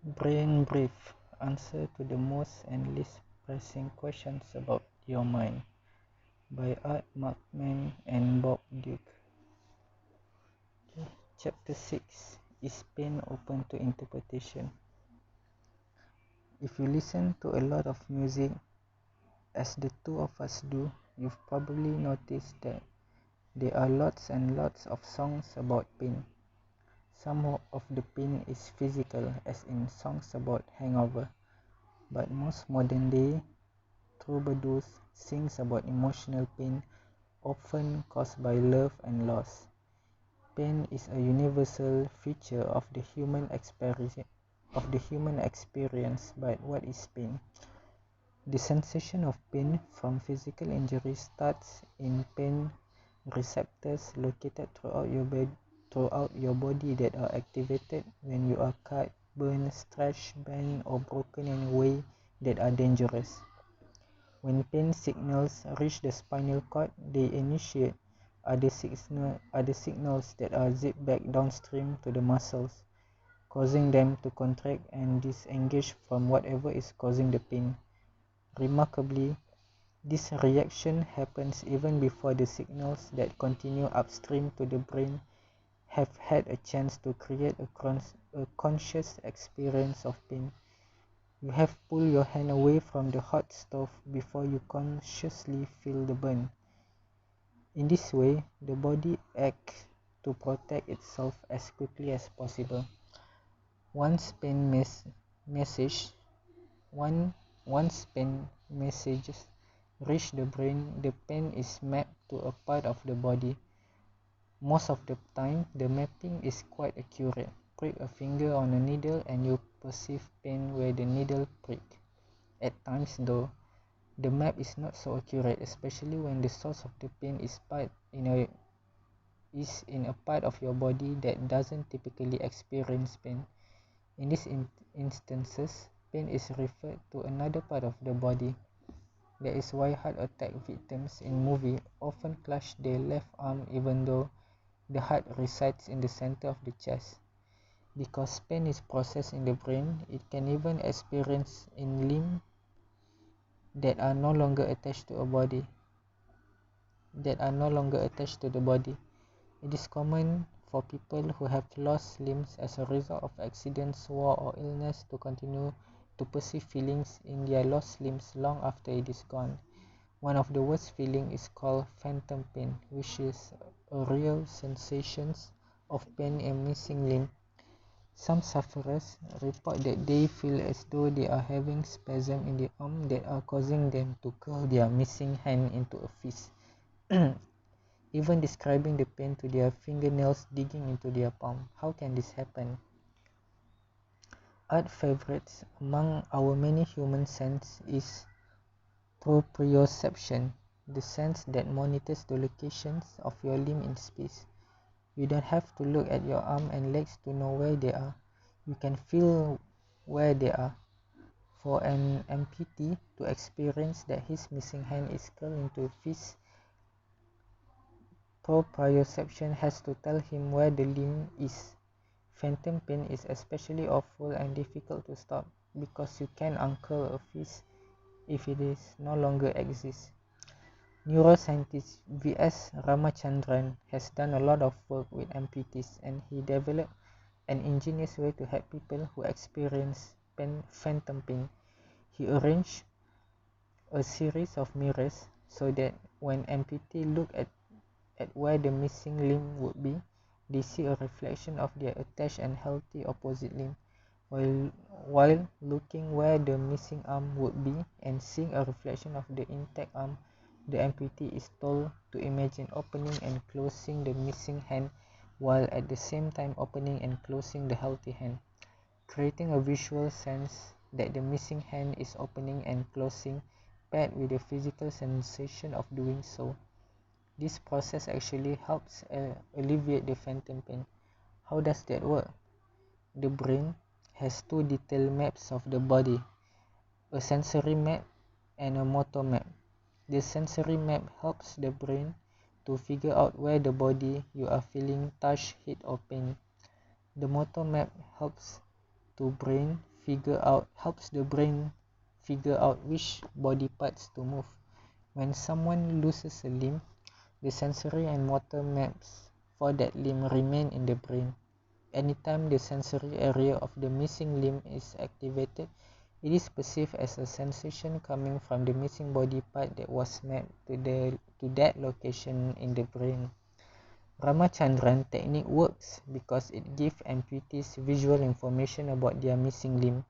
Brain Brief: Answer to the most and least pressing questions about your mind, by Art Markman and Bob Duke. Chapter 6: Is Pain Open to Interpretation? If you listen to a lot of music, as the two of us do, you've probably noticed that there are lots and lots of songs about pain. Some of the pain is physical, as in songs about hangover, but most modern day troubadours sings about emotional pain, often caused by love and loss. Pain is a universal feature of the human experience, but what is pain? The sensation of pain from physical injury starts in pain receptors located throughout your body that are activated when you are cut, burned, scratched, bent, or broken in a way that are dangerous. When pain signals reach the spinal cord, they initiate other signals that are zipped back downstream to the muscles, causing them to contract and disengage from whatever is causing the pain. Remarkably, this reaction happens even before the signals that continue upstream to the brain have had a chance to create a conscious experience of pain. You have pulled your hand away from the hot stove before you consciously feel the burn. In this way, the body acts to protect itself as quickly as possible. Once pain messages reach the brain, the pain is mapped to a part of the body. Most of the time, the mapping is quite accurate. Prick a finger on a needle and you perceive pain where the needle pricked. At times, though, the map is not so accurate, especially when the source of the pain is in a part of your body that doesn't typically experience pain. In these instances, pain is referred to another part of the body. That is why heart attack victims in movies often clutch their left arm even though the heart resides in the center of the chest. Because pain is processed in the brain, it can even experience in limbs that are no longer attached to the body. It is common for people who have lost limbs as a result of accidents, war, or illness to continue to perceive feelings in their lost limbs long after it is gone. One of the worst feelings is called phantom pain, which is a real sensation of pain in missing limb. Some sufferers report that they feel as though they are having spasms in the arm that are causing them to curl their missing hand into a fist, even describing the pain to their fingernails digging into their palm. How can this happen? Art favorites among our many human senses is proprioception, the sense that monitors the locations of your limb in space. You don't have to look at your arm and legs to know where they are. You can feel where they are. For an amputee to experience that his missing hand is curled into a fist, proprioception has to tell him where the limb is. Phantom pain is especially awful and difficult to stop because you can uncurl a fist if it is no longer exists. Neuroscientist V.S. Ramachandran has done a lot of work with amputees, and he developed an ingenious way to help people who experience phantom pain. He arranged a series of mirrors so that when amputees look at where the missing limb would be, they see a reflection of their attached and healthy opposite limb, while looking where the missing arm would be and seeing a reflection of the intact arm. The amputee is told to imagine opening and closing the missing hand while at the same time opening and closing the healthy hand, creating a visual sense that the missing hand is opening and closing, paired with the physical sensation of doing so. This process actually helps alleviate the phantom pain. How does that work? The brain has two detailed maps of the body, a sensory map and a motor map. The sensory map helps the brain to figure out where the body you are feeling touch, hit, or pain. The motor map helps the brain helps the brain figure out which body parts to move. When someone loses a limb, the sensory and motor maps for that limb remain in the brain. Anytime the sensory area of the missing limb is activated, it is perceived as a sensation coming from the missing body part that was mapped to that location in the brain. Ramachandran technique works because it gives amputees visual information about their missing limb.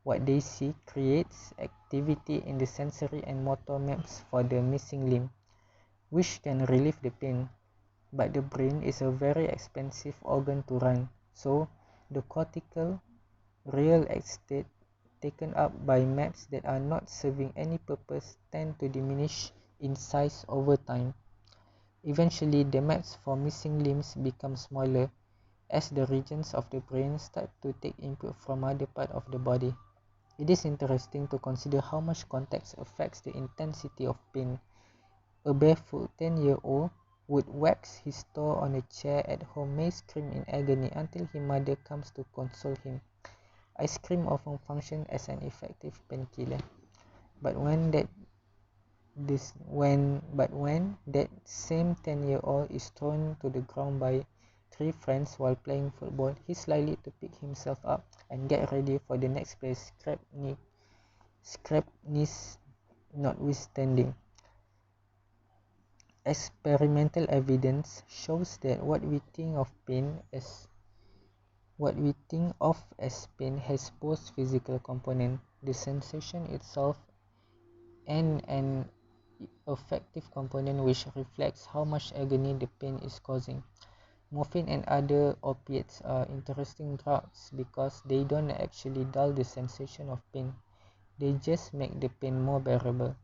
What they see creates activity in the sensory and motor maps for the missing limb, which can relieve the pain. But the brain is a very expensive organ to run, so the cortical real estate taken up by maps that are not serving any purpose tend to diminish in size over time. Eventually, the maps for missing limbs become smaller as the regions of the brain start to take input from other parts of the body. It is interesting to consider how much context affects the intensity of pain. A barefoot 10-year-old would wax his toe on a chair at home, may scream in agony until his mother comes to console him. Ice cream often functions as an effective painkiller, but when that same 10-year-old is thrown to the ground by 3 friends while playing football, he's likely to pick himself up and get ready for the next play, scrap knees notwithstanding. Experimental evidence shows that what we think of as pain has both physical component, the sensation itself, and an affective component which reflects how much agony the pain is causing. Morphine and other opiates are interesting drugs because they don't actually dull the sensation of pain. They just make the pain more bearable.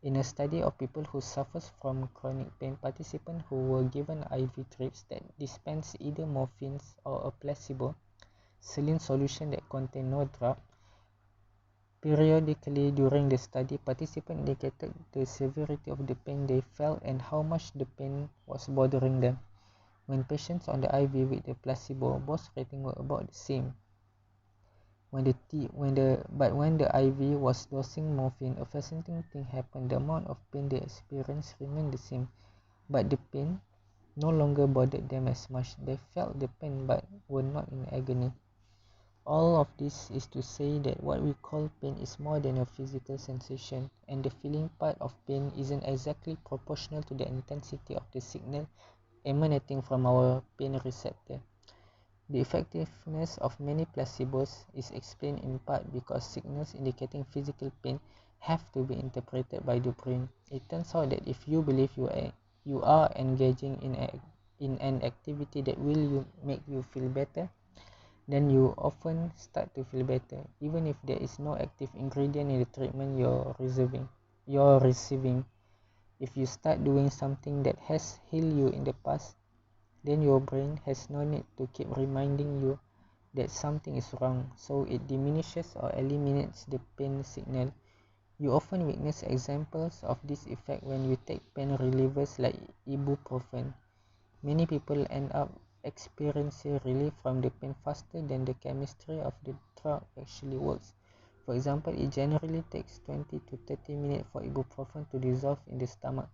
In a study of people who suffer from chronic pain, participants who were given IV drips that dispensed either morphine or a placebo saline solution that contained no drug. Periodically during the study, participants indicated the severity of the pain they felt and how much the pain was bothering them. When patients on the IV with the placebo, both ratings were about the same. When the IV was dosing morphine, a fascinating thing happened. The amount of pain they experienced remained the same, but the pain no longer bothered them as much. They felt the pain but were not in agony. All of this is to say that what we call pain is more than a physical sensation, and the feeling part of pain isn't exactly proportional to the intensity of the signal emanating from our pain receptor. The effectiveness of many placebos is explained in part because signals indicating physical pain have to be interpreted by the brain. It turns out that if you believe you are engaging in an activity that will make you feel better, then you often start to feel better, even if there is no active ingredient in the treatment you're receiving. If you start doing something that has healed you in the past, then your brain has no need to keep reminding you that something is wrong, so it diminishes or eliminates the pain signal. You often witness examples of this effect when you take pain relievers like ibuprofen. Many people end up experiencing relief from the pain faster than the chemistry of the drug actually works. For example, it generally takes 20 to 30 minutes for ibuprofen to dissolve in the stomach,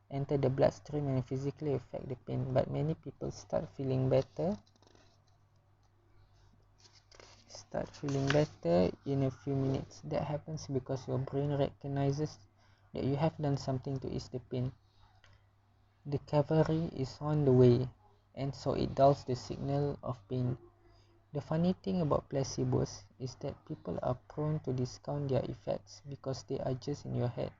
enter the bloodstream and physically affect the pain, but many people start feeling better in a few minutes. That happens because your brain recognizes that you have done something to ease the pain. The cavalry is on the way, and so it dulls the signal of pain. The funny thing about placebos is that people are prone to discount their effects because they are just in your head.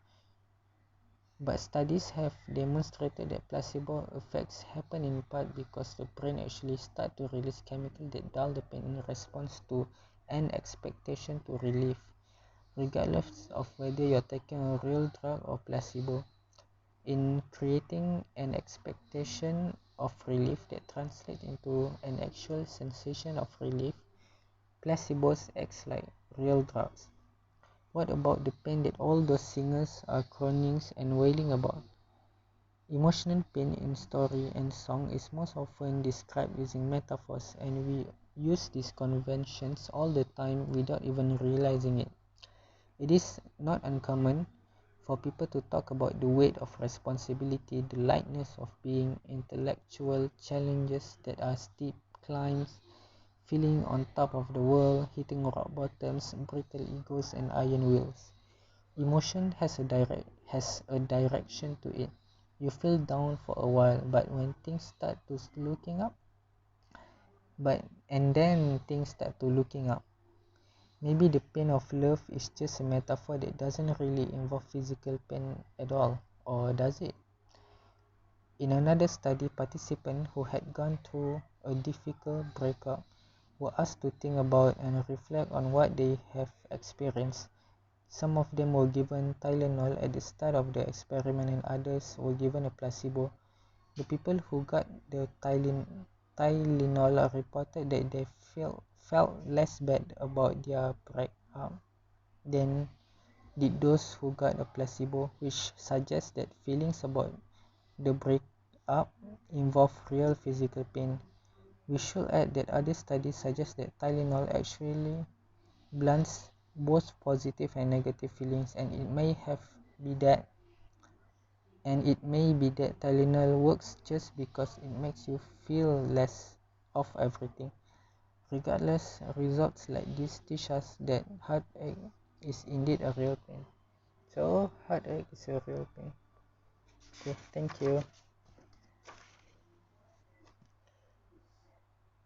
But studies have demonstrated that placebo effects happen in part because the brain actually starts to release chemicals that dull the pain in response to an expectation to relief, regardless of whether you're taking a real drug or placebo. In creating an expectation of relief that translates into an actual sensation of relief, placebos act like real drugs. What about the pain that all those singers are groaning and wailing about? Emotional pain in story and song is most often described using metaphors, and we use these conventions all the time without even realizing it. It is not uncommon for people to talk about the weight of responsibility, the lightness of being, intellectual challenges that are steep climbs, feeling on top of the world, hitting rock bottoms, brittle egos, and iron wills. Emotion has a direction to it. You feel down for a while, but when things start to looking up, then things start to looking up. Maybe the pain of love is just a metaphor that doesn't really involve physical pain at all, or does it? In another study, participants who had gone through a difficult breakup were asked to think about and reflect on what they have experienced. Some of them were given Tylenol at the start of the experiment and others were given a placebo. The people who got the Tylenol reported that they felt less bad about their breakup than did those who got a placebo, which suggests that feelings about the breakup involve real physical pain. We should add that other studies suggest that Tylenol actually blunts both positive and negative feelings, and it may be that Tylenol works just because it makes you feel less of everything. Regardless, results like this teach us that heartache is indeed a real pain. So heartache is a real pain. Okay, thank you.